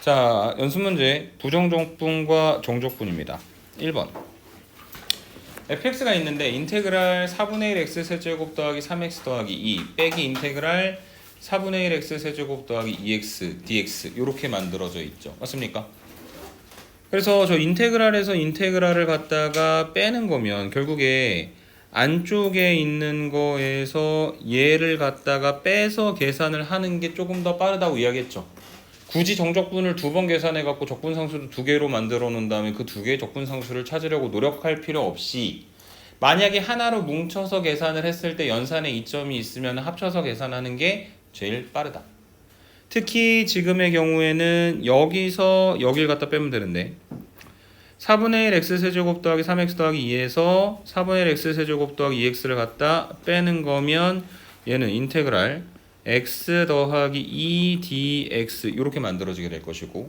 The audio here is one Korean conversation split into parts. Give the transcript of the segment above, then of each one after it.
자, 연습 문제 부정적분과 정적분입니다. 1번. fx가 있는데 인테그랄 4분의 1 x 세제곱 더하기 3x 더하기 2 빼기 인테그랄 4분의 1 x 세제곱 더하기 2x dx 이렇게 만들어져 있죠. 맞습니까? 그래서 저 인테그랄에서 인테그랄을 갖다가 빼는 거면 결국에 안쪽에 있는 거에서 얘를 갖다가 빼서 계산을 하는 게 조금 더 빠르다고 이야기했죠. 굳이 정적분을 2번 계산해 갖고 적분상수도 2개로 만들어 놓은 다음에 그 2개의 적분상수를 찾으려고 노력할 필요 없이 만약에 하나로 뭉쳐서 계산을 했을 때 연산에 이점이 있으면 합쳐서 계산하는 게 제일 빠르다. 특히 지금의 경우에는 여기서 여기를 갖다 빼면 되는데 4분의 1 x세제곱 더하기 3x 더하기 2에서 4분의 1 x세제곱 더하기 2x를 갖다 빼는 거면 얘는 인테그랄 x 더하기 2 dx 이렇게 만들어지게 될 것이고,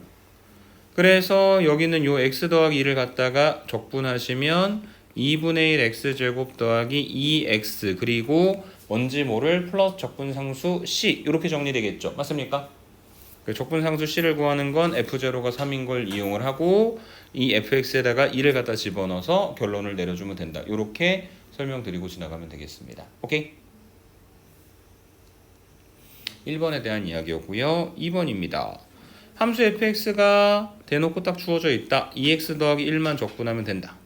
그래서 여기는 요 x 더하기 2를 갖다가 적분하시면 2분의 1 x제곱 더하기 2x 그리고 뭔지 모를 플러스 적분상수 c 이렇게 정리되겠죠. 맞습니까? 적분상수 c를 구하는 건 f0가 3인 걸 이용을 하고 이 fx에다가 2를 갖다 집어넣어서 결론을 내려주면 된다. 이렇게 설명드리고 지나가면 되겠습니다. 오케이? 1번에 대한 이야기였고요. 2번입니다. 함수 fx가 대놓고 딱 주어져 있다. 2x 더하기 1만 적분하면 된다.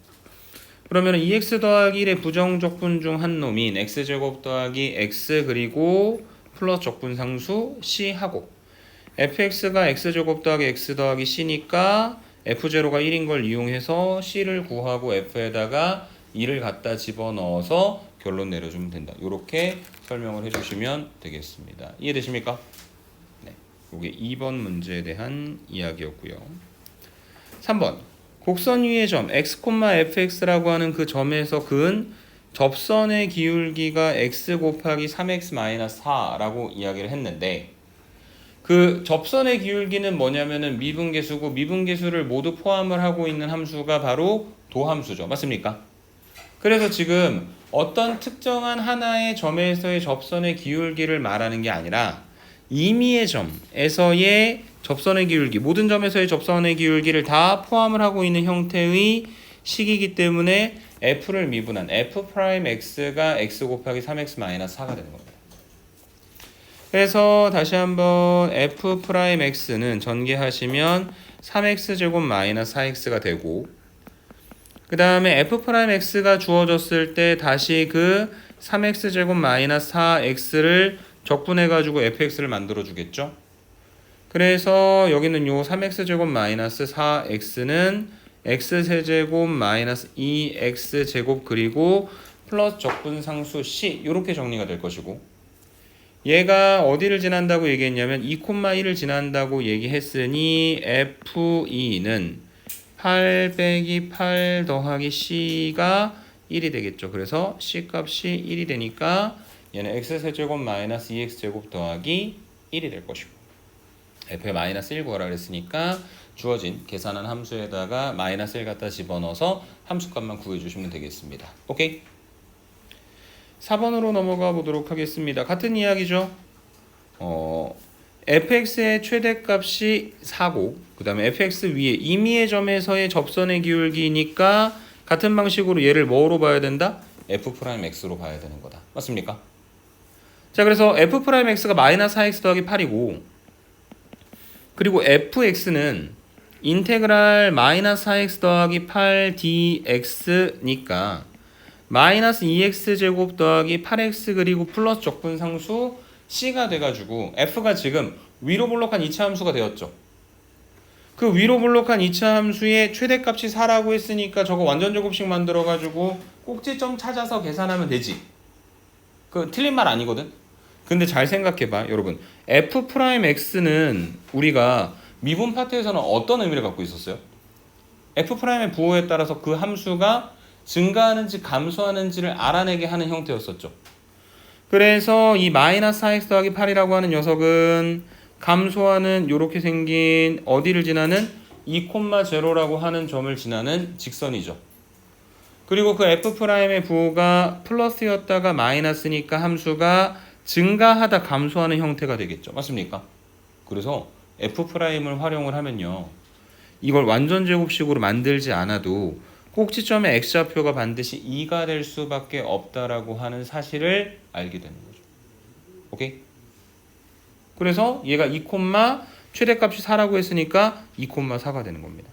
그러면 2x 더하기 1의 부정적분 중 한 놈인 x제곱 더하기 x 그리고 플러스 적분상수 c하고 fx가 x제곱 더하기 x 더하기 c니까 f0가 1인 걸 이용해서 c를 구하고 f에다가 2를 갖다 집어넣어서 결론 내려주면 된다. 이렇게 설명을 해주시면 되겠습니다. 이해되십니까? 네, 이게 2번 문제에 대한 이야기였고요. 3번. 곡선 위의 점 x, fx라고 하는 그 점에서 그은 접선의 기울기가 x 곱하기 3x-4라고 이야기를 했는데 그 접선의 기울기는 뭐냐면은 미분계수고 미분계수를 모두 포함을 하고 있는 함수가 바로 도함수죠. 맞습니까? 그래서 지금 어떤 특정한 하나의 점에서의 접선의 기울기를 말하는 게 아니라 임의의 점에서의 접선의 기울기, 모든 점에서의 접선의 기울기를 다 포함을 하고 있는 형태의 식이기 때문에 f를 미분한 f'x가 x 곱하기 3x-4가 되는 겁니다. 그래서 다시 한번 f'x는 전개하시면 3x제곱 마이너스 4x가 되고, 그 다음에 f'x가 주어졌을 때 다시 그 3x제곱 마이너스 4x를 적분해가지고 fx를 만들어주겠죠. 그래서 여기는 요 3x제곱 마이너스 4x는 x세제곱 마이너스 2x제곱 그리고 플러스 적분상수 c 이렇게 정리가 될 것이고, 얘가 어디를 지난다고 얘기했냐면 2,1을 지난다고 얘기했으니 f2는 8 빼기 8 더하기 c가 1이 되겠죠. 그래서 c 값이 1이 되니까 얘는 x세제곱 마이너스 2x제곱 더하기 1이 될 것이고, f에 마이너스 1 구하라 그랬으니까 주어진 계산한 함수에다가 마이너스 1 갖다 집어넣어서 함수값만 구해주시면 되겠습니다. 오케이? 4번으로 넘어가 보도록 하겠습니다. 같은 이야기죠. fx의 최대값이 4고 그 다음에 fx 위에 임의의 점에서의 접선의 기울기니까 같은 방식으로 얘를 뭐로 봐야 된다? f'x로 봐야 되는 거다. 맞습니까? 자, 그래서 f'x가 마이너스 4x 더하기 8이고 그리고 fx는 인테그랄 마이너스 4x 더하기 8 dx니까 마이너스 2x제곱 더하기 8x 그리고 플러스 적분상수 c가 돼가지고 f가 지금 위로 볼록한 2차 함수가 되었죠. 그 위로 볼록한 2차 함수의 최대값이 4라고 했으니까 저거 완전 제곱식 만들어가지고 꼭지점 찾아서 계산하면 되지. 그 틀린 말 아니거든. 근데 잘 생각해봐 여러분. f'x는 우리가 미분 파트에서는 어떤 의미를 갖고 있었어요? f'의 부호에 따라서 그 함수가 증가하는지 감소하는지를 알아내게 하는 형태였었죠. 그래서 이 마이너스 4x 더하기 8이라고 하는 녀석은 감소하는 요렇게 생긴 어디를 지나는 2,0라고 하는 점을 지나는 직선이죠. 그리고 그 f'의 부호가 플러스였다가 마이너스니까 함수가 증가하다 감소하는 형태가 되겠죠. 맞습니까? 그래서 F'을 활용을 하면요. 이걸 완전 제곱식으로 만들지 않아도 꼭지점의 x좌표가 반드시 2가 될 수밖에 없다라고 하는 사실을 알게 되는 거죠. 오케이? 그래서 얘가 2, 최대값이 4라고 했으니까 2,4가 되는 겁니다.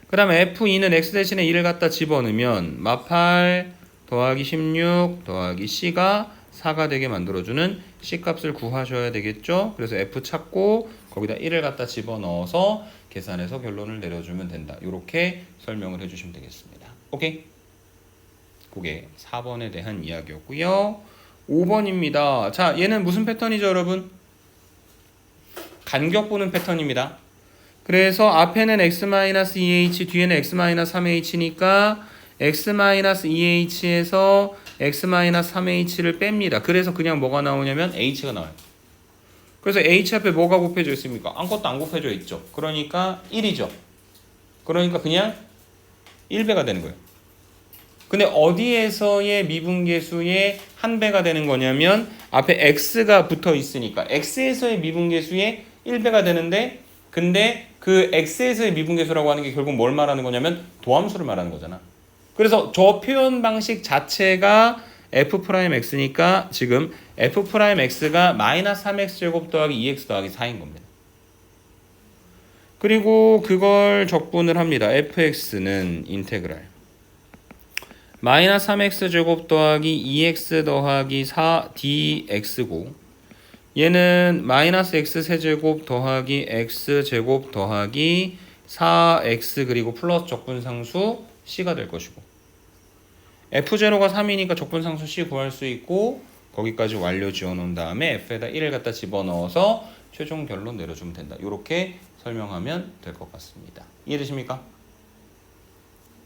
그 다음에 F2는 x 대신에 2를 갖다 집어넣으면 마8 더하기 16 더하기 C가 4가 되게 만들어주는 C값을 구하셔야 되겠죠. 그래서 F 찾고 거기다 1을 갖다 집어넣어서 계산해서 결론을 내려주면 된다. 이렇게 설명을 해주시면 되겠습니다. 오케이? 그게 4번에 대한 이야기였고요. 5번입니다. 자, 얘는 무슨 패턴이죠, 여러분? 간격 보는 패턴입니다. 그래서 앞에는 x-2h, 뒤에는 x-3h니까 x-2h에서 x-3h를 뺍니다. 그래서 그냥 뭐가 나오냐면 h가 나와요. 그래서 h 앞에 뭐가 곱해져 있습니까? 아무것도 안 곱해져 있죠. 그러니까 1이죠. 그러니까 그냥 1배가 되는 거예요. 근데 어디에서의 미분계수의 한 배가 되는 거냐면 앞에 x가 붙어 있으니까 x에서의 미분계수의 1배가 되는데, 근데 그 x에서의 미분계수라고 하는 게 결국 뭘 말하는 거냐면 도함수를 말하는 거잖아. 그래서 저 표현 방식 자체가 f'x니까 지금 f'x가 마이너스 3x 제곱 더하기 2x 더하기 4인 겁니다. 그리고 그걸 적분을 합니다. fx는 인테그랄 마이너스 3x 제곱 더하기 2x 더하기 4 dx고, 얘는 마이너스 x 세제곱 더하기 x 제곱 더하기 4x 그리고 플러스 적분상수 c가 될 것이고, f0가 3이니까 적분상수 c 구할 수 있고, 거기까지 완료 지어놓은 다음에 f에다 1을 갖다 집어넣어서 최종 결론 내려주면 된다. 이렇게 설명하면 될 것 같습니다. 이해되십니까?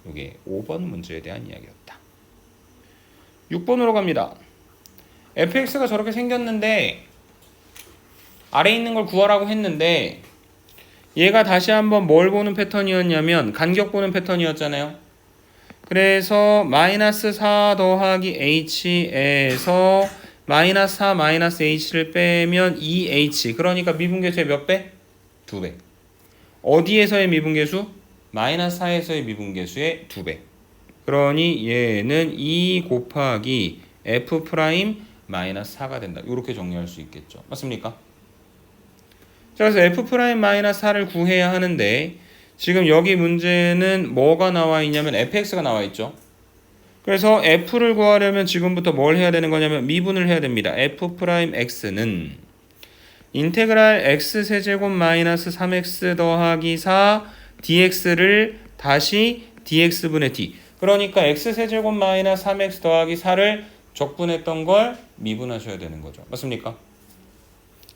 이게 5번 문제에 대한 이야기였다. 6번으로 갑니다. fx가 저렇게 생겼는데 아래에 있는 걸 구하라고 했는데 얘가 다시 한번 뭘 보는 패턴이었냐면 간격 보는 패턴이었잖아요. 그래서 마이너스 4 더하기 h에서 마이너스 4 마이너스 h를 빼면 2h, 그러니까 미분계수의 몇 배? 2배. 어디에서의 미분계수? 마이너스 4에서의 미분계수의 2배. 그러니 얘는 2 곱하기 f 프라임 마이너스 4가 된다. 이렇게 정리할 수 있겠죠. 맞습니까? 자, 그래서 f 프라임 마이너스 4를 구해야 하는데 지금 여기 문제는 뭐가 나와 있냐면 fx가 나와 있죠. 그래서 f를 구하려면 지금부터 뭘 해야 되는 거냐면 미분을 해야 됩니다. f 프라임 x는 인테그랄 x 세제곱 마이너스 3x 더하기 4 dx를 다시 dx분의 d, 그러니까 x 세제곱 마이너스 3x 더하기 4를 적분했던 걸 미분하셔야 되는 거죠. 맞습니까?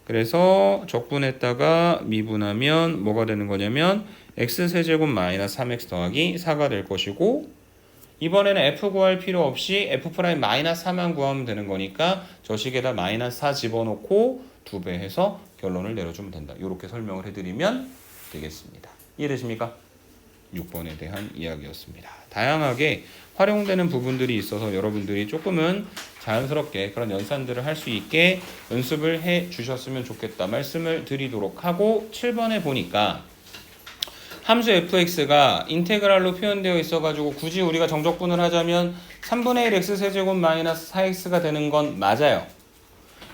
그래서 적분했다가 미분하면 뭐가 되는 거냐면 x 세제곱 마이너스 3x 더하기 4가 될 것이고, 이번에는 f 구할 필요 없이 f 프라임 마이너스 4만 구하면 되는 거니까 저 식에다 마이너스 4 집어넣고 2배 해서 결론을 내려주면 된다. 이렇게 설명을 해드리면 되겠습니다. 이해되십니까? 6번에 대한 이야기였습니다. 다양하게 활용되는 부분들이 있어서 여러분들이 조금은 자연스럽게 그런 연산들을 할 수 있게 연습을 해 주셨으면 좋겠다 말씀을 드리도록 하고, 7번에 보니까 함수 fx가 인테그랄로 표현되어 있어가지고 굳이 우리가 정적분을 하자면 3분의 1 x 세제곱 마이너스 4x가 되는 건 맞아요.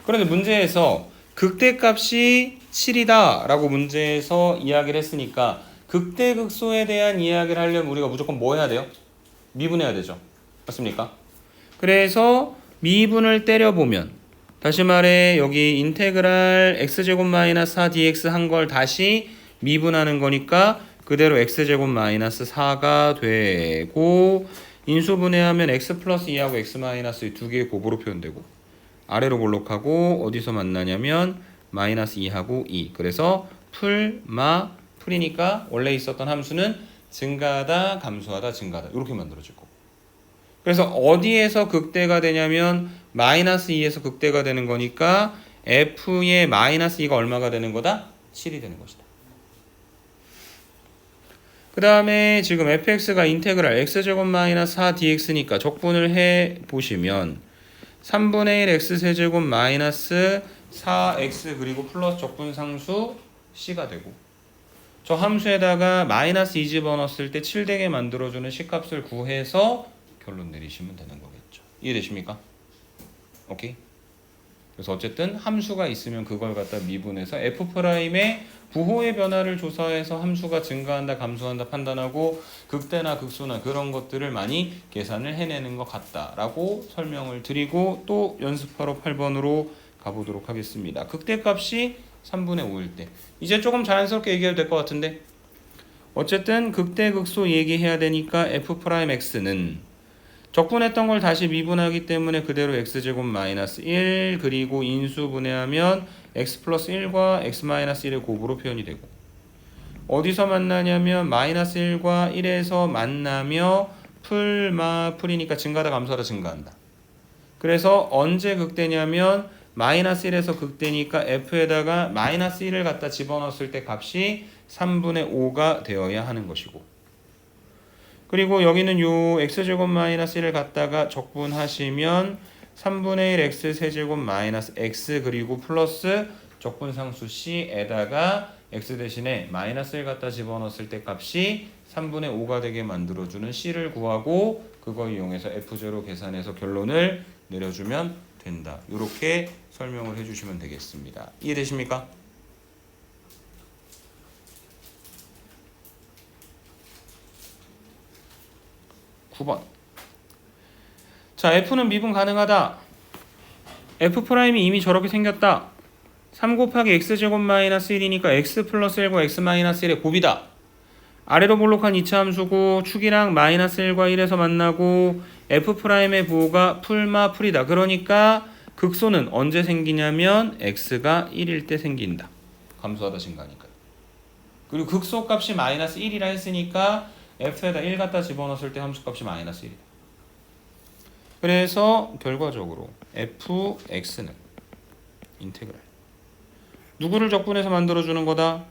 그런데 문제에서 극대값이 7이다 라고 문제에서 이야기를 했으니까 극대극소에 대한 이야기를 하려면 우리가 무조건 뭐 해야 돼요? 미분해야 되죠. 맞습니까? 그래서 미분을 때려보면, 다시 말해 여기 인테그랄 x제곱 마이너스 4dx 한 걸 다시 미분하는 거니까 그대로 x제곱 마이너스 4가 되고, 인수분해하면 x 플러스 2하고 x 마이너스 2개의 곱으로 표현되고, 아래로 볼록하고 어디서 만나냐면 마이너스 2하고 2. 그래서 풀이니까 원래 있었던 함수는 증가하다 감소하다 증가하다 이렇게 만들어질 거고, 그래서 어디에서 극대가 되냐면 마이너스 2에서 극대가 되는 거니까 f의 마이너스 2가 얼마가 되는 거다? 7이 되는 것이다. 그 다음에 지금 fx가 인테그랄 x제곱 마이너스 4dx니까 적분을 해 보시면 3분의 1 x 세제곱 마이너스 4x 그리고 플러스 적분상수 C가 되고 저 함수에다가 마이너스 2 집어넣었을 때 7되게 만들어주는 C값을 구해서 결론 내리시면 되는 거겠죠. 이해되십니까? 오케이? 그래서 어쨌든 함수가 있으면 그걸 갖다 미분해서 F'의 부호의 변화를 조사해서 함수가 증가한다, 감소한다 판단하고 극대나 극소나 그런 것들을 많이 계산을 해내는 것 같다라고 설명을 드리고 또 연습하러 8번으로 가보도록 하겠습니다. 극대값이 3분의 5일 때 이제 조금 자연스럽게 얘기해도 될 것 같은데 어쨌든 극대 극소 얘기해야 되니까 F'X는 적분했던 걸 다시 미분하기 때문에 그대로 x제곱 마이너스 1 그리고 인수분해하면 x 플러스 1과 x 마이너스 1의 곱으로 표현이 되고 어디서 만나냐면 마이너스 1과 1에서 만나며 풀이니까 증가하다 감소하다 증가한다. 그래서 언제 극대냐면 마이너스 1에서 극대니까 f에다가 마이너스 1을 갖다 집어넣었을 때 값이 3분의 5가 되어야 하는 것이고 그리고 여기는 요 x제곱 마이너스 1을 갖다가 적분하시면 3분의 1 x 세제곱 마이너스 x 그리고 플러스 적분상수 c에다가 x 대신에 마이너스 1 갖다 집어넣었을 때 값이 3분의 5가 되게 만들어주는 c를 구하고 그거 이용해서 f0 계산해서 결론을 내려주면 된다. 이렇게 설명을 해주시면 되겠습니다. 이해되십니까? 9번. 자, F는 미분 가능하다. F'이 이미 저렇게 생겼다. 3 곱하기 x제곱 마이너스 1이니까 x 플러스 1과 x 마이너스 1의 곱이다. 아래로 볼록한 이차 함수고 축이랑 마이너스 1과 1에서 만나고 F'의 부호가 풀이다. 그러니까 극소는 언제 생기냐면 x가 1일 때 생긴다. 감소하다 증가하니까. 그리고 극소 값이 마이너스 1이라 했으니까 f에다 1 갖다 집어넣었을 때 함수값이 마이너스 1이다. 그래서 결과적으로 fx는 인테그랄 누구를 적분해서 만들어주는 거다?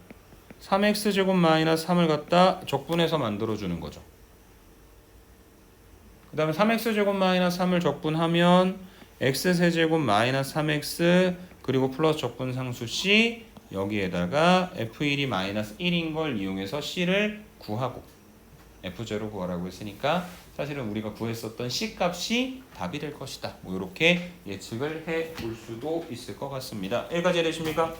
3x제곱 마이너스 3을 갖다 적분해서 만들어주는 거죠. 그 다음에 3x제곱 마이너스 3을 적분하면 x세제곱 마이너스 3x 그리고 플러스 적분상수 c 여기에다가 f1이 마이너스 1인 걸 이용해서 c를 구하고 F0 구하라고 했으니까 사실은 우리가 구했었던 C값이 답이 될 것이다. 뭐 이렇게 예측을 해 볼 수도 있을 것 같습니다. 여기까지 되십니까?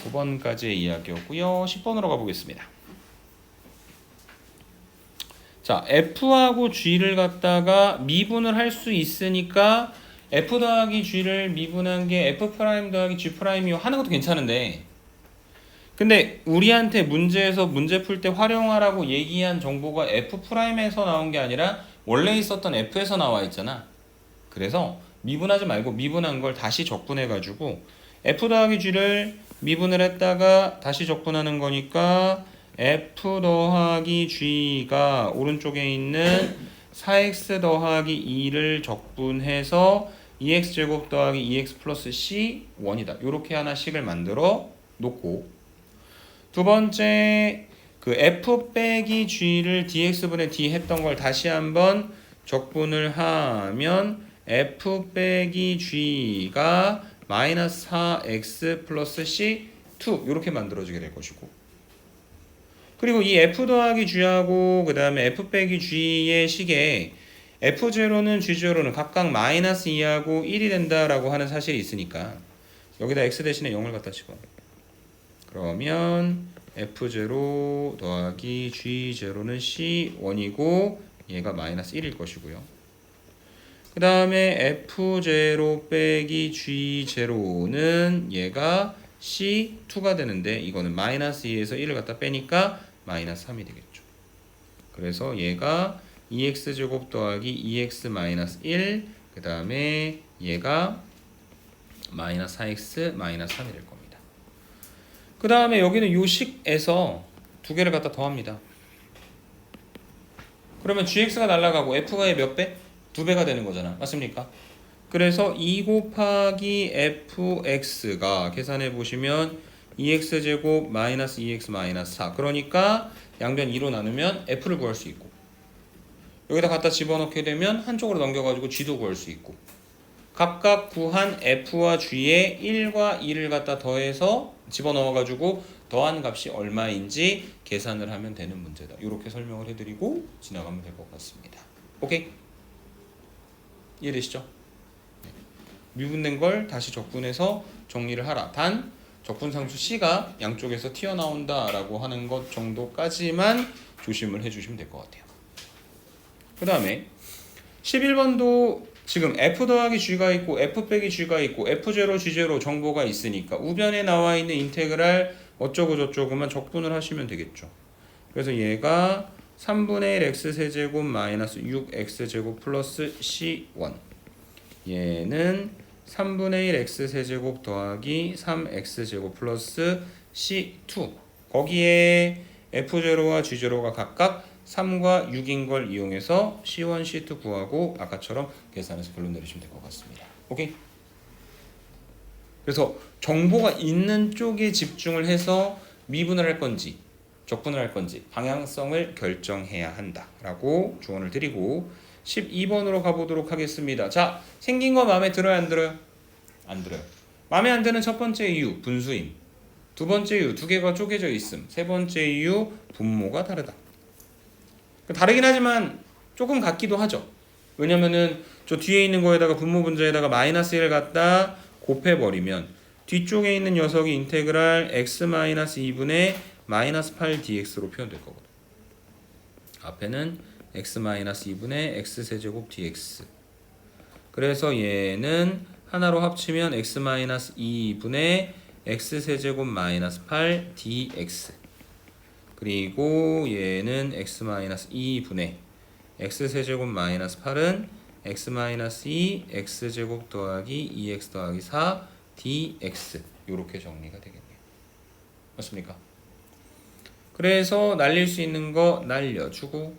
9번까지의 이야기였고요. 10번으로 가보겠습니다. 자, F하고 G를 갖다가 미분을 할 수 있으니까 F 더하기 G를 미분한 게 F' 더하기 G'이요 하는 것도 괜찮은데 근데 우리한테 문제에서 문제 풀 때 활용하라고 얘기한 정보가 F'에서 나온 게 아니라 원래 있었던 F에서 나와 있잖아. 그래서 미분하지 말고 미분한 걸 다시 적분해가지고 F 더하기 G를 미분을 했다가 다시 적분하는 거니까 F 더하기 G가 오른쪽에 있는 4x 더하기 2를 적분해서 2x제곱 더하기 2x 플러스 c1이다. 이렇게 하나씩을 만들어 놓고 두 번째 그 f 빼기 g를 dx분의 d 했던 걸 다시 한번 적분을 하면 f 빼기 g가 마이너스 4x 플러스 c2 이렇게 만들어지게 될 것이고 그리고 이 f 더하기 g하고 그 다음에 f 빼기 g의 식에 f0는 g0는 각각 마이너스 2하고 1이 된다라고 하는 사실이 있으니까 여기다 x 대신에 0을 갖다 집어넣어요. 그러면 f0 더하기 g0는 c1이고 얘가 마이너스 1일 것이고요. 그 다음에 f0 빼기 g0는 얘가 c2가 되는데 이거는 마이너스 2에서 1을 갖다 빼니까 마이너스 3이 되겠죠. 그래서 얘가 2x제곱 더하기 2x 마이너스 1, 그 다음에 얘가 마이너스 4x 마이너스 3이 될 겁니다. 그 다음에 여기는 요 식에서 두 개를 갖다 더합니다. 그러면 gx가 날아가고 f가 몇 배? 2배가 되는 거잖아. 맞습니까? 그래서 2 곱하기 fx가 계산해 보시면 2x제곱 마이너스 2x 마이너스 4 그러니까 양변 2로 나누면 f를 구할 수 있고 여기다 갖다 집어넣게 되면 한쪽으로 넘겨가지고 g도 구할 수 있고 각각 구한 f와 g에 1과 2를 갖다 더해서 집어넣어가지고 더한 값이 얼마인지 계산을 하면 되는 문제다. 이렇게 설명을 해드리고 지나가면 될 것 같습니다. 오케이? 이해되시죠? 네. 미분된 걸 다시 적분해서 정리를 하라. 단 적분상수 C가 양쪽에서 튀어나온다 라고 하는 것 정도까지만 조심을 해주시면 될 것 같아요. 그 다음에 11번도 지금 f 더하기 g가 있고 f 빼기 g가 있고 f0 g0 정보가 있으니까 우변에 나와 있는 인테그랄 어쩌고 저쩌고만 적분을 하시면 되겠죠. 그래서 얘가 3분의 1 x세제곱 마이너스 6x제곱 플러스 c1, 얘는 3분의 1 x세제곱 더하기 3x제곱 플러스 c2, 거기에 f0와 g0가 각각 3과 6인 걸 이용해서 C1, C2 구하고 아까처럼 계산해서 결론 내리시면 될 것 같습니다. 오케이? 그래서 정보가 있는 쪽에 집중을 해서 미분을 할 건지 적분을 할 건지 방향성을 결정해야 한다라고 조언을 드리고 12번으로 가보도록 하겠습니다. 자, 생긴 거 마음에 들어요? 안 들어요? 안 들어요. 마음에 안 드는 첫 번째 이유, 분수임. 두 번째 이유, 두 개가 쪼개져 있음. 세 번째 이유, 분모가 다르다. 다르긴 하지만 조금 같기도 하죠. 왜냐면은 저 뒤에 있는 거에다가 분모 분자에다가 마이너스 1을 갖다 곱해버리면 뒤쪽에 있는 녀석이 인테그랄 x-2분의 마이너스 8dx로 표현될 거거든. 앞에는 x-2분의 x세제곱 dx. 그래서 얘는 하나로 합치면 x-2분의 x세제곱 마이너스 8dx. 그리고 얘는 x-2분의 x세제곱 마이너스 8은 x-2 x제곱 더하기 2x 더하기 4 dx. 이렇게 정리가 되겠네요. 맞습니까? 그래서 날릴 수 있는 거 날려주고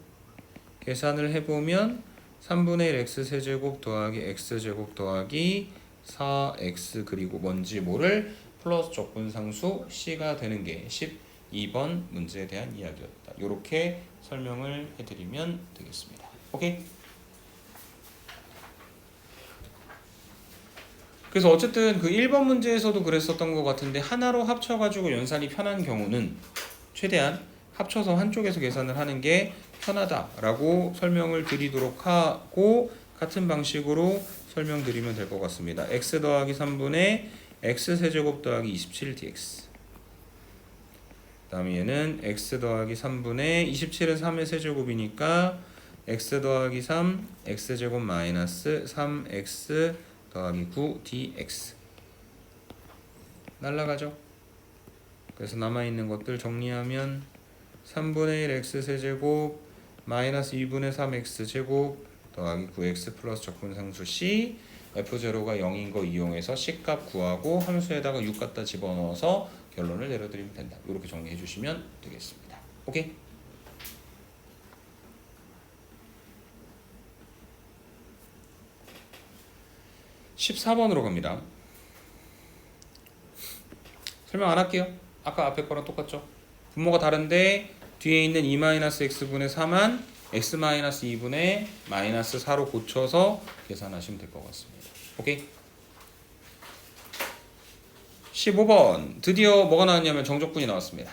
계산을 해보면 3분의 1 x세제곱 더하기 x제곱 더하기 4x 그리고 뭔지 모를 플러스 적분상수 C가 되는 게 12번 문제에 대한 이야기였다. 이렇게 설명을 해드리면 되겠습니다. 오케이? 그래서 어쨌든 그 1번 문제에서도 그랬었던 것 같은데 하나로 합쳐가지고 연산이 편한 경우는 최대한 합쳐서 한쪽에서 계산을 하는 게 편하다라고 설명을 드리도록 하고 같은 방식으로 설명드리면 될 것 같습니다. x 더하기 3분의 x세제곱 더하기 27dx. 그 다음에 얘는 x 더하기 3분의 27은 3의 세제곱이니까 x 더하기 3 x제곱 마이너스 3x 더하기 9 dx 날라가죠. 그래서 남아있는 것들 정리하면 3분의 1 x세제곱 마이너스 2분의 3x제곱 더하기 9x 플러스 적분상수 C f0가 0인 거 이용해서 C값 구하고 함수에다가 6 갖다 집어넣어서 결론을 내려드리면 된다. 이렇게 정리해 주시면 되겠습니다. 오케이? (14번으로) 갑니다. 설명 안 할게요. 아까 앞에 거랑 똑같죠? 분모가 다른데 뒤에 있는 2-x분의 4만 x-2분의 마이너스 4로 고쳐서 계산하시면 될 것 같습니다. 오케이? 15번 드디어 뭐가 나왔냐면 정적분이 나왔습니다.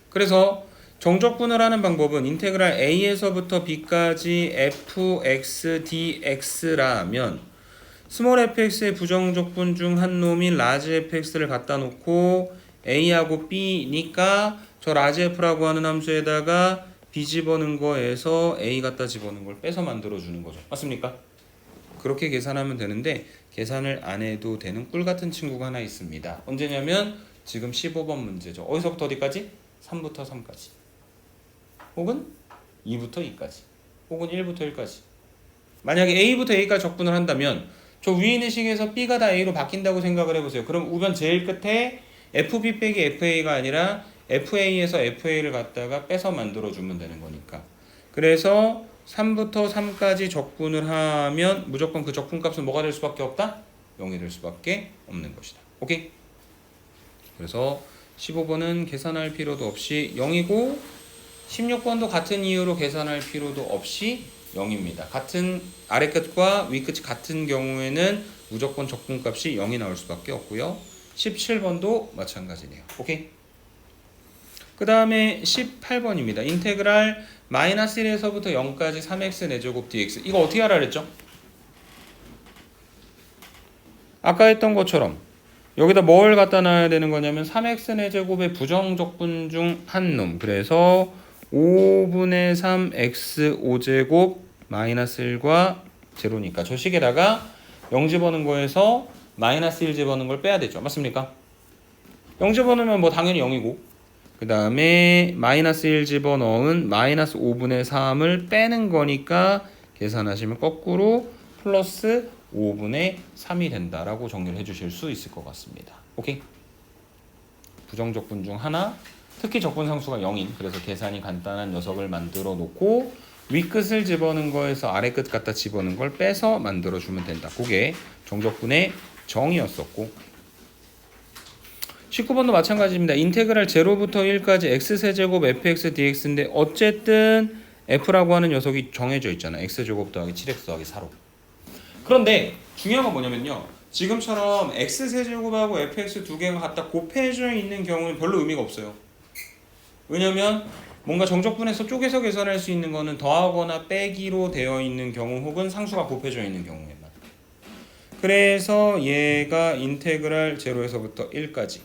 그래서 정적분을 하는 방법은 인테그랄 a에서부터 b까지 fx dx라면 스몰 fx의 부정적분 중 한 놈인 라지 fx를 갖다 놓고 a하고 b니까 저 라지 f라고 하는 함수에다가 b 집어넣은 거에서 a 갖다 집어넣은 걸 빼서 만들어 주는 거죠. 맞습니까? 그렇게 계산하면 되는데 계산을 안 해도 되는 꿀 같은 친구가 하나 있습니다. 언제냐면 지금 15번 문제죠. 어디서부터 어디까지? 3부터 3까지. 혹은 2부터 2까지. 혹은 1부터 1까지. 만약에 a부터 a까지 적분을 한다면 저 위에 있는 식에서 b가 다 a로 바뀐다고 생각을 해보세요. 그럼 우변 제일 끝에 fb 빼기 fa가 아니라 fa에서 fa를 갖다가 빼서 만들어주면 되는 거니까. 그래서 3부터 3까지 적분을 하면 무조건 그 적분값은 뭐가 될 수밖에 없다? 0이 될 수밖에 없는 것이다. 오케이? 그래서 15번은 계산할 필요도 없이 0이고 16번도 같은 이유로 계산할 필요도 없이 0입니다. 같은 아래 끝과 위 끝이 같은 경우에는 무조건 적분값이 0이 나올 수밖에 없고요. 17번도 마찬가지네요. 오케이? 그 다음에 18번입니다. 인테그랄 마이너스 1에서부터 0까지 3x 4제곱 dx. 이거 어떻게 하라 그랬죠? 아까 했던 것처럼 여기다 뭘 갖다 놔야 되는 거냐면 3x 4제곱의 부정적분 중 한 놈. 그래서 5분의 3 x 5제곱 마이너스 1과 제로니까 저 식에다가 0 집어넣은 거에서 마이너스 1 집어넣은 걸 빼야 되죠. 맞습니까? 0 집어넣으면 뭐 당연히 0이고 그 다음에 마이너스 1 집어넣은 마이너스 5분의 3을 빼는 거니까 계산하시면 거꾸로 플러스 5분의 3이 된다라고 정리를 해주실 수 있을 것 같습니다. 오케이? 부정적분 중 하나, 특히 적분상수가 0인 그래서 계산이 간단한 녀석을 만들어 놓고 윗끝을 집어넣은 거에서 아래끝 갖다 집어넣은 걸 빼서 만들어주면 된다. 그게 정적분의 정의였었고 19번도 마찬가지입니다. 인테그랄 0부터 1까지 x세제곱 fx dx인데 어쨌든 f라고 하는 녀석이 정해져 있잖아. x제곱 더하기 7x 더하기 4로. 그런데 중요한 건 뭐냐면요. 지금처럼 x세제곱하고 fx 두 개가 갖다 곱해져 있는 경우는 별로 의미가 없어요. 왜냐면 뭔가 정적분에서 쪼개서 계산할 수 있는 거는 더하거나 빼기로 되어 있는 경우 혹은 상수가 곱해져 있는 경우에만. 그래서 얘가 인테그랄 0에서부터 1까지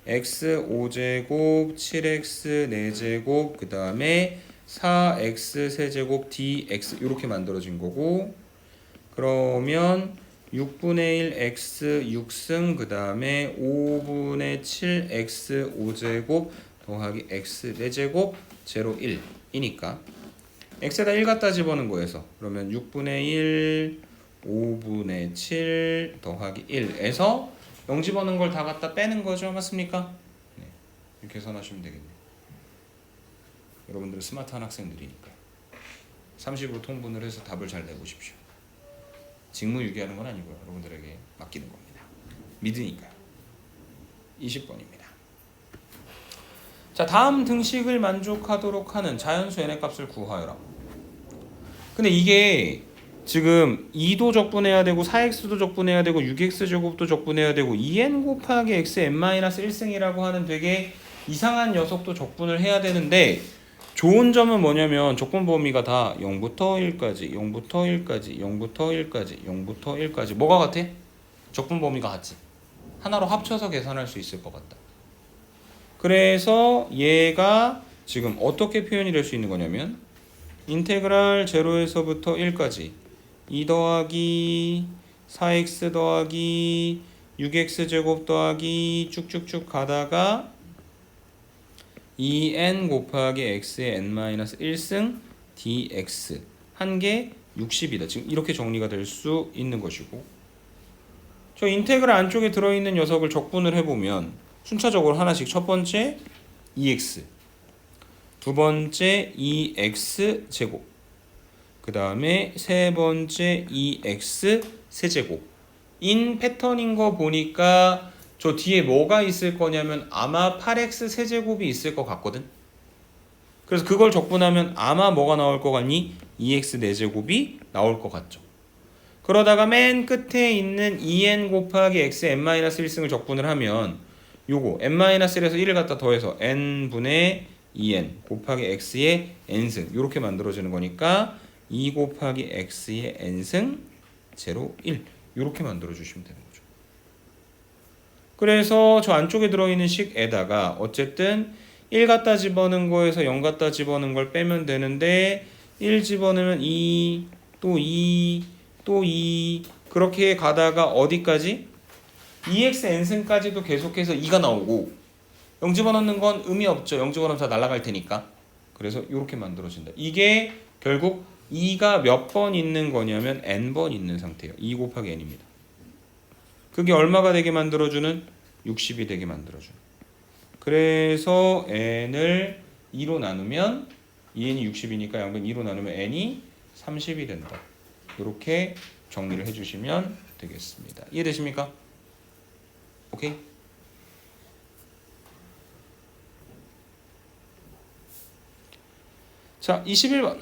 x 5제곱 7x 4제곱 그 다음에 4x 세제곱 dx 이렇게 만들어진 거고 그러면 6분의 1 x 6승 그 다음에 5분의 7 x 5제곱 더하기 x 4제곱 0 1이니까 x에다 1 갖다 집어넣은 거에서 그러면 6분의 1 5분의 7 더하기 1에서 0 집어넣은 걸 다 갖다 빼는 거죠. 맞습니까? 네, 이렇게 계산하시면 되겠네요. 여러분들은 스마트한 학생들이니까요. 30으로 통분을 해서 답을 잘 내보십시오. 직무유기하는 건 아니고요. 여러분들에게 맡기는 겁니다. 믿으니까요. 20번입니다. 자, 다음 등식을 만족하도록 하는 자연수 n의 값을 구하여라. 근데 이게 지금 2도 적분해야 되고 4x도 적분해야 되고 6x제곱도 적분해야 되고 2n 곱하기 xn-1승이라고 하는 되게 이상한 녀석도 적분을 해야 되는데 좋은 점은 뭐냐면 적분 범위가 다 0부터 1까지 0부터 1까지 0부터 1까지 0부터 1까지 뭐가 같아? 적분 범위가 같지. 하나로 합쳐서 계산할 수 있을 것 같다. 그래서 얘가 지금 어떻게 표현이 될 수 있는 거냐면 인테그랄 0에서부터 1까지 2 더하기 4x 더하기 6x제곱 더하기 쭉쭉쭉 가다가 2n 곱하기 x의 n-1승 dx 한 개 60이다. 지금 이렇게 정리가 될 수 있는 것이고 저 인테그랄 안쪽에 들어있는 녀석을 적분을 해보면 순차적으로 하나씩 첫 번째 2x 두 번째 2x제곱 그 다음에 세 번째 2x 세제곱 인 패턴인 거 보니까 저 뒤에 뭐가 있을 거냐면 아마 8x 세제곱이 있을 것 같거든. 그래서 그걸 적분하면 아마 뭐가 나올 것 같니? 2x 4제곱이 나올 것 같죠. 그러다가 맨 끝에 있는 2n 곱하기 x n-1승을 적분을 하면 요거 n-1에서 1을 갖다 더해서 n분의 2n 곱하기 x의 n승 이렇게 만들어지는 거니까 2 곱하기 x의 n승 0, 1 이렇게 만들어주시면 되는 거죠. 그래서 저 안쪽에 들어있는 식에다가 어쨌든 1 갖다 집어넣은 거에서 0 갖다 집어넣은 걸 빼면 되는데 1 집어넣으면 2, 또 2, 또 2 그렇게 가다가 어디까지? 2x n승까지도 계속해서 2가 나오고 0 집어넣는 건 의미 없죠. 0 집어넣으면 다 날아갈 테니까. 그래서 이렇게 만들어진다. 이게 결국 2가 몇 번 있는 거냐면 n번 있는 상태예요. 2 곱하기 n입니다. 그게 얼마가 되게 만들어주는? 60이 되게 만들어주는. 그래서 n을 2로 나누면 2n이 60이니까 양변 2로 나누면 n이 30이 된다. 이렇게 정리를 해주시면 되겠습니다. 이해되십니까? 오케이? 자, 21번.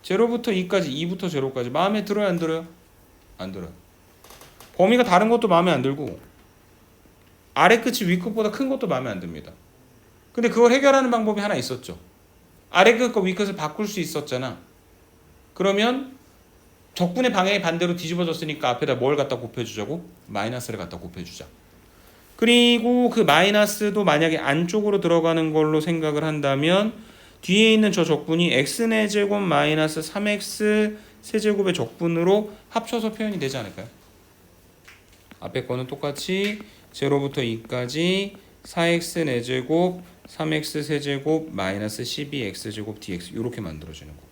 0부터 2까지, 2부터 0까지 마음에 들어요, 안 들어요? 안 들어요. 범위가 다른 것도 마음에 안 들고 아래 끝이 위 끝보다 큰 것도 마음에 안 듭니다. 근데 그걸 해결하는 방법이 하나 있었죠. 아래 끝과 위 끝을 바꿀 수 있었잖아. 그러면 적분의 방향이 반대로 뒤집어졌으니까 앞에다 뭘 갖다 곱해주자고? 마이너스를 갖다 곱해주자. 그리고 그 마이너스도 만약에 안쪽으로 들어가는 걸로 생각을 한다면 뒤에 있는 저 적분이 x의 제곱 마이너스 3x 세제곱의 적분으로 합쳐서 표현이 되지 않을까요? 앞에 거는 똑같이 0부터 2까지 4x 4제곱 3x 세제곱 마이너스 12x제곱 dx 이렇게 만들어지는 거.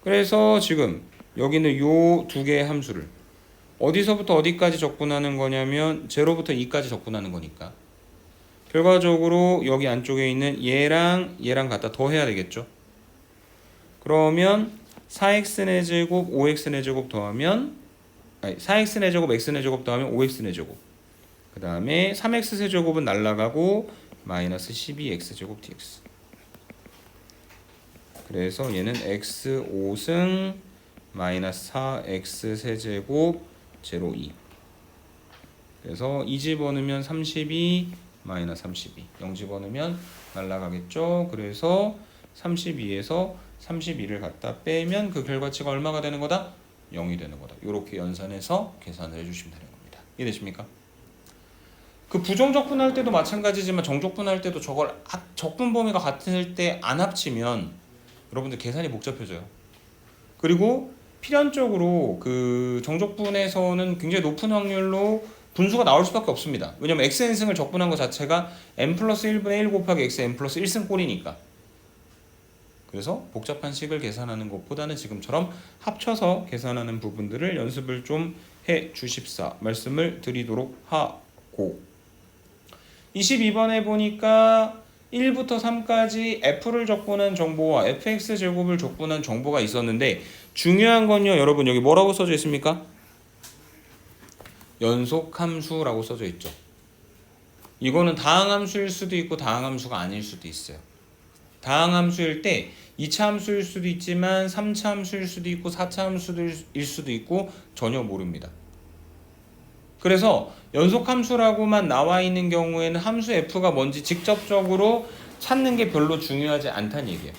그래서 지금 여기는 요 두 개의 함수를 어디서부터 어디까지 적분하는 거냐면 0부터 2까지 적분하는 거니까 결과적으로 여기 안쪽에 있는 얘랑 갖다 더해야 되겠죠. 그러면 4x 4제곱 5x 4제곱 더하면 4x 4제곱 x 4제곱 더하면 5x 4제곱 그 다음에 3x 세제곱은 날라가고 마이너스 12x제곱 dx. 그래서 얘는 x 5승 마이너스 4x 세제곱 0, 2. 그래서 2 집어넣으면 32 마이너스 32. 0 집어넣으면 날라가겠죠. 그래서 32에서 32를 갖다 빼면 그 결과치가 얼마가 되는 거다? 0이 되는 거다. 이렇게 연산해서 계산을 해주시면 되는 겁니다. 이해되십니까? 그 부정적분할 때도 마찬가지지만 정적분할 때도 저걸 적분 범위가 같을 때 안 합치면 여러분들 계산이 복잡해져요. 그리고 필연적으로 그 정적분에서는 굉장히 높은 확률로 분수가 나올 수밖에 없습니다. 왜냐면 xn승을 적분한 것 자체가 n 플러스 1분의 1 곱하기 xn 플러스 1승 꼴이니까. 그래서 복잡한 식을 계산하는 것보다는 지금처럼 합쳐서 계산하는 부분들을 연습을 좀 해 주십사 말씀을 드리도록 하고 22번에 보니까 1부터 3까지 f를 적분한 정보와 fx 제곱을 적분한 정보가 있었는데 중요한 건요 여러분 여기 뭐라고 써져 있습니까? 연속함수라고 써져 있죠. 이거는 다항함수일 수도 있고 다항함수가 아닐 수도 있어요. 다항함수일 때 2차 함수일 수도 있지만 3차 함수일 수도 있고 4차 함수일 수도 있고 전혀 모릅니다. 그래서 연속함수라고만 나와 있는 경우에는 함수 f가 뭔지 직접적으로 찾는 게 별로 중요하지 않다는 얘기예요.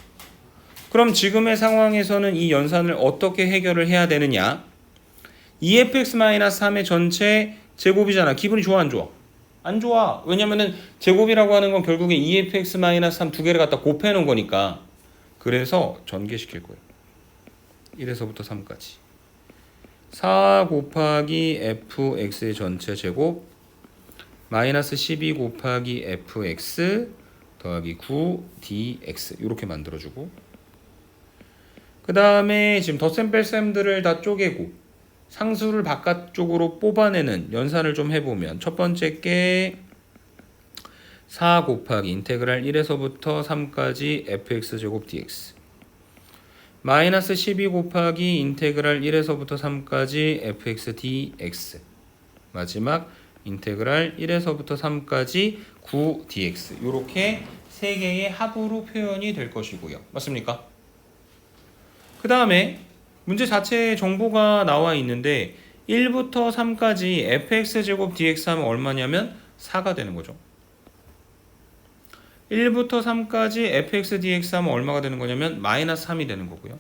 그럼 지금의 상황에서는 이 연산을 어떻게 해결을 해야 되느냐? 2fx-3의 전체 제곱이잖아. 기분이 좋아 안 좋아? 안 좋아. 왜냐면은 제곱이라고 하는 건 결국에 2fx-3 두 개를 갖다 곱해놓은 거니까. 그래서 전개시킬 거예요. 1에서부터 3까지. 4 곱하기 fx의 전체 제곱 마이너스 12 곱하기 fx 더하기 9 dx 이렇게 만들어주고 그 다음에 지금 덧셈 뺄셈들을 다 쪼개고 상수를 바깥쪽으로 뽑아내는 연산을 좀 해보면 첫 번째 게 4 곱하기 인테그랄 1에서부터 3까지 fx제곱 dx 마이너스 12 곱하기 인테그랄 1에서부터 3까지 fx dx 마지막 인테그랄 1에서부터 3까지 9 dx 이렇게 세 개의 합으로 표현이 될 것이고요. 맞습니까? 그 다음에 문제 자체에 정보가 나와 있는데 1부터 3까지 fx제곱 dx 하면 얼마냐면 4가 되는 거죠. 1부터 3까지 fx dx 하면 얼마가 되는 거냐면 마이너스 3이 되는 거고요.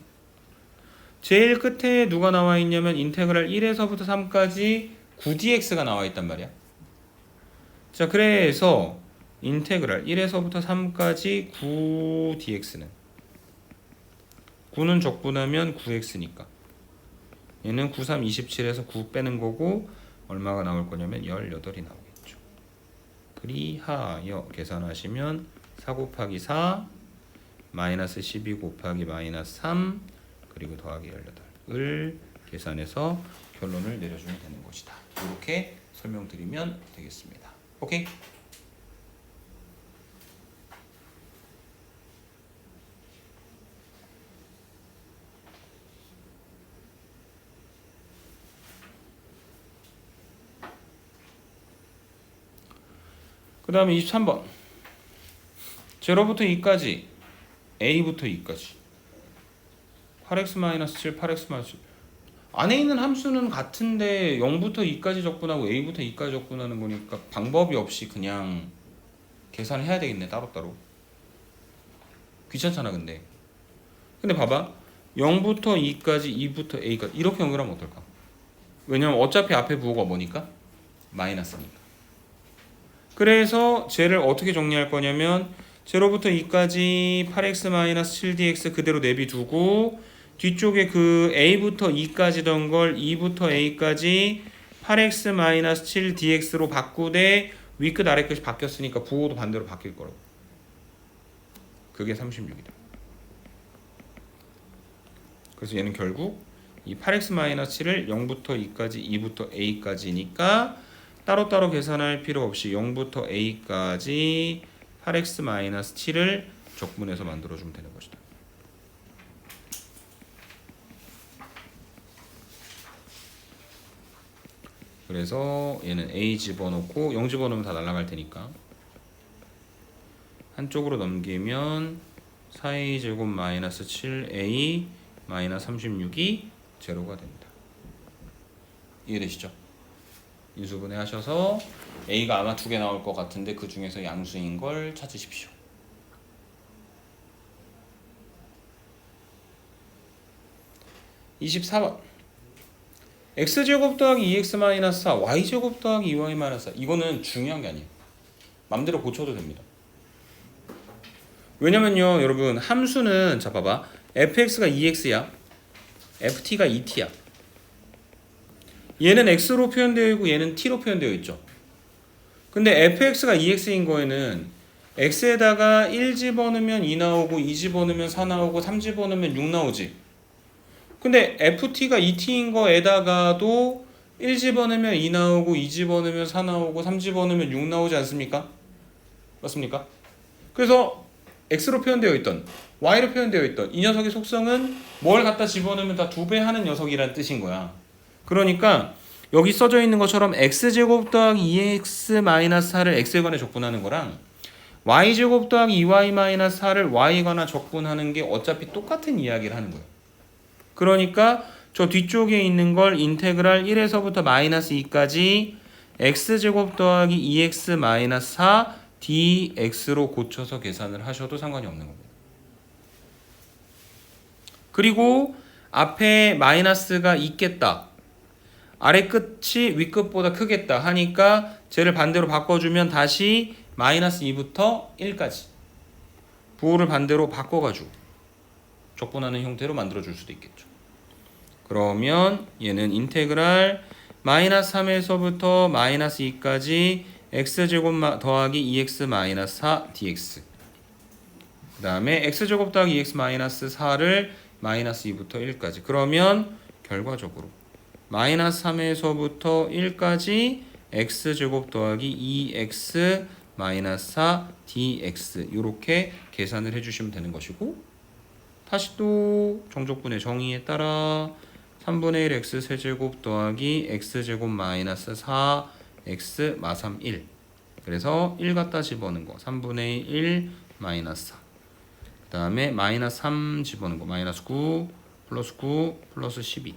제일 끝에 누가 나와 있냐면 인테그랄 1에서부터 3까지 9dx가 나와 있단 말이야. 자, 그래서 인테그랄 1에서부터 3까지 9dx는 9는 적분하면 9x니까 얘는 9, 3, 27에서 9 빼는 거고 얼마가 나올 거냐면 18이 나오겠죠. 그리하여 계산하시면 4 곱하기 4 마이너스 12 곱하기 마이너스 3 그리고 더하기 18을 계산해서 결론을 내려주면 되는 것이다. 이렇게 설명드리면 되겠습니다. 오케이? 그 다음에 23번 0부터 2까지 A부터 2까지 8x-7, 8x-7 안에 있는 함수는 같은데 0부터 2까지 적분하고 a부터 2까지 적분하는 거니까 방법이 없이 그냥 계산을 해야 되겠네. 따로따로. 귀찮잖아 근데 봐봐 0부터 2까지 2부터 a까지 이렇게 연결하면 어떨까? 왜냐면 어차피 앞에 부호가 뭐니까? 마이너스니까. 그래서 쟤를 어떻게 정리할 거냐면 0부터 2까지 8x-7dx 그대로 내비두고 뒤쪽에 그 a부터 2까지던 걸 2부터 a까지 8x-7dx로 바꾸되 위끝 아래끝이 바뀌었으니까 부호도 반대로 바뀔 거라고. 그게 36이다. 그래서 얘는 결국 이 8x-7을 0부터 2까지 2부터 a까지니까 따로따로 계산할 필요 없이 0부터 a까지 8x-7을 적분해서 만들어주면 되는 것이다. 그래서 얘는 a 집어넣고 0 집어넣으면 다 날아갈 테니까 한쪽으로 넘기면 4a 제곱 마이너스 7a 마이너스 36이 제로가 됩니다. 이해되시죠? 인수분해 하셔서 a가 아마 2개 나올 것 같은데 그 중에서 양수인 걸 찾으십시오. (24번) x제곱 더하기 2x-4 y제곱 더하기 2y-4 이거는 중요한 게 아니에요. 맘대로 고쳐도 됩니다. 왜냐면요 여러분 함수는 자 봐봐 fx가 2x야 ft가 2t야 얘는 x로 표현되어 있고 얘는 t로 표현되어 있죠. 근데 fx가 2x인 거에는 x에다가 1 집어넣으면 2 나오고 2 집어넣으면 4 나오고 3 집어넣으면 6 나오지. 근데 ft가 2t인 거에다가도 1 집어넣으면 2 나오고 2 집어넣으면 4 나오고 3 집어넣으면 6 나오지 않습니까? 맞습니까? 그래서 x로 표현되어 있던 y로 표현되어 있던 이 녀석의 속성은 뭘 갖다 집어넣으면 다 2배 하는 녀석이란 뜻인 거야. 그러니까 여기 써져 있는 것처럼 x제곱 더하기 2x-4를 x에 관해 적분하는 거랑 y제곱 더하기 2y-4를 y에 관해 적분하는 게 어차피 똑같은 이야기를 하는 거예요. 그러니까 저 뒤쪽에 있는 걸 인테그랄 1에서부터 마이너스 2까지 x제곱 더하기 2x-4 dx로 고쳐서 계산을 하셔도 상관이 없는 겁니다. 그리고 앞에 마이너스가 있겠다. 아래 끝이 위 끝보다 크겠다 하니까 쟤를 반대로 바꿔주면 다시 마이너스 2부터 1까지 부호를 반대로 바꿔가지고 적분하는 형태로 만들어줄 수도 있겠죠. 그러면 얘는 인테그랄 마이너스 3에서부터 마이너스 2까지 x제곱 더하기 2x-4 dx 그 다음에 x제곱 더하기 2x-4를 마이너스 2부터 1까지 그러면 결과적으로 마이너스 3에서부터 1까지 x제곱 더하기 2x-4 dx 이렇게 계산을 해주시면 되는 것이고 다시 또 정적분의 정의에 따라 3분의 1 x 세제곱 더하기 x제곱 마이너스 4 x 마삼 1 그래서 1 갖다 집어넣은 거 3분의 1 마이너스 4 그 다음에 마이너스 3 집어넣은 거 마이너스 9 플러스 9 플러스 12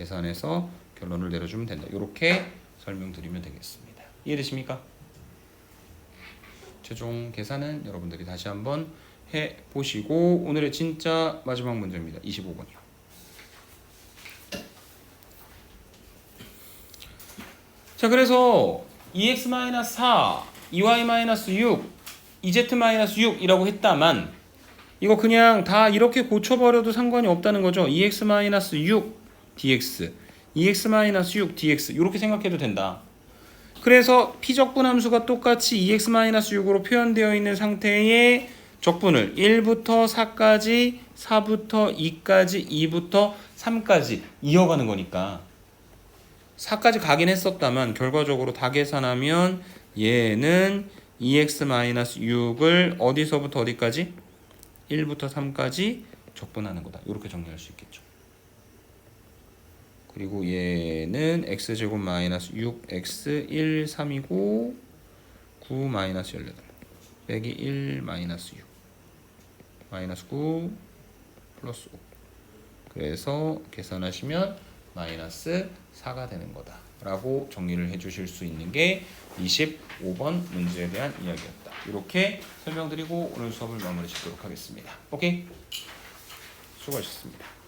계산해서 결론을 내려주면 된다. 이렇게 설명드리면 되겠습니다. 이해되십니까? 최종 계산은 여러분들이 다시 한번 해보시고 오늘의 진짜 마지막 문제입니다. 25번이요. 자 그래서 2x-4, 2y-6, 2z-6 이라고 했다만 이거 그냥 다 이렇게 고쳐버려도 상관이 없다는 거죠. 2x-6 dx, 2x-6 dx 이렇게 생각해도 된다. 그래서 피적분 함수가 똑같이 2x-6으로 표현되어 있는 상태의 적분을 1부터 4까지, 4부터 2까지, 2부터 3까지 이어가는 거니까 4까지 가긴 했었다만 결과적으로 다 계산하면 얘는 2x-6을 어디서부터 어디까지? 1부터 3까지 적분하는 거다. 이렇게 정리할 수 있겠죠. 그리고 얘는 x제곱 마이너스 6x 1, 3이고 9 마이너스 18 빼기 1 마이너스 6 마이너스 9 플러스 그래서 계산하시면 마이너스 4가 되는 거다 라고 정리를 해주실 수 있는 게 25번 문제에 대한 이야기였다. 이렇게 설명드리고 오늘 수업을 마무리 짓도록 하겠습니다. 오케이? 수고하셨습니다.